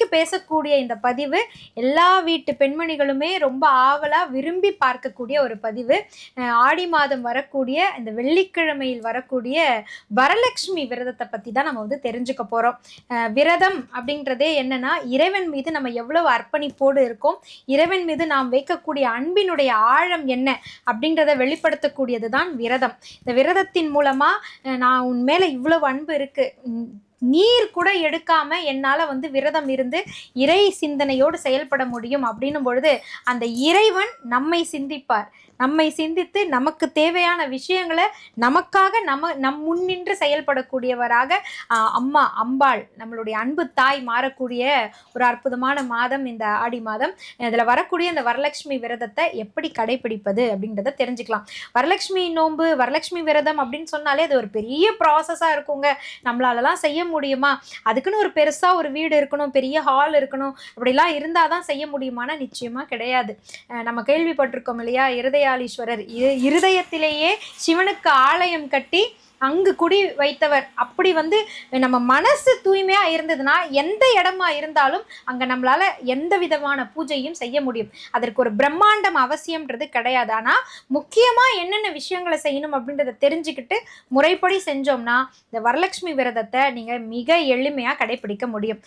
இன்னைக்கு பேசக்கூடிய இந்த பதிவு எல்லா வீட்டு பெண்மணிகளுமே ரொம்ப ஆவலா விரும்பி பார்க்கக்கூடிய ஒரு பதிவு. ஆடி மாதம் வரக்கூடிய இந்த வெள்ளிக்கிழமையில் வரக்கூடிய வரலட்சுமி விரதத்தை பத்தி தான் நம்ம தெரிஞ்சுக்க போறோம். விரதம் அப்படின்றதே என்னன்னா, இறைவன் மீது நம்ம எவ்வளவு அர்ப்பணிப்போடு இருக்கோம், இறைவன் மீது நாம் வைக்கக்கூடிய அன்பினுடைய ஆழம் என்ன அப்படின்றத வெளிப்படுத்தக்கூடியது தான் விரதம். இந்த விரதத்தின் மூலமா நான் உன் மேல இவ்வளவு அன்பு இருக்கு, நீர் கூட எடுக்காம என்னால விரதம் இருந்து இறை சிந்தனையோடு செயல்பட முடியும் அப்படின்னும் பொழுது அந்த இறைவன் நம்மை சிந்திப்பார். நம்மை சிந்தித்து நமக்கு தேவையான விஷயங்களை நமக்காக நம் முன்னின்று செயல்படக்கூடியவராக அம்மா அம்பாள் நம்மளுடைய அன்பு தாய் மாறக்கூடிய ஒரு அற்புதமான மாதம் இந்த ஆடி மாதம். இதில் வரக்கூடிய இந்த வரலட்சுமி விரதத்தை எப்படி கடைபிடிப்பது அப்படின்றத தெரிஞ்சுக்கலாம். வரலட்சுமி நோன்பு, வரலட்சுமி விரதம் அப்படின்னு சொன்னாலே அது ஒரு பெரிய ப்ராசஸாக இருக்குங்க. நம்மளாலலாம் செய்ய முடியுமா? அதுக்குன்னு ஒரு பெருசாக ஒரு வீடு இருக்கணும், பெரிய ஹால் இருக்கணும், அப்படிலாம் இருந்தால் தான் செய்ய முடியுமானா நிச்சயமாக கிடையாது. நம்ம கேள்விப்பட்டிருக்கோம் இல்லையா, இருதயாளீஸ்வரர் இருதயத்திலேயே சிவனுக்கு ஆலயம் கட்டி அங்கு குடி வைத்தவர். அப்படி நம்ம மனசு தூய்மையா இருந்ததுன்னா எந்த இடமா இருந்தாலும் அங்க நம்மளால எந்த விதமான பூஜையும் செய்ய முடியும். அதற்கு ஒரு பிரம்மாண்டம் அவசியம்ன்றது கிடையாது. ஆனா முக்கியமா என்னென்ன விஷயங்களை செய்யணும் அப்படின்றத தெரிஞ்சுக்கிட்டு முறைப்படி செஞ்சோம்னா இந்த வரலட்சுமி விரதத்தை நீங்க மிக எளிமையா கடைபிடிக்க முடியும்.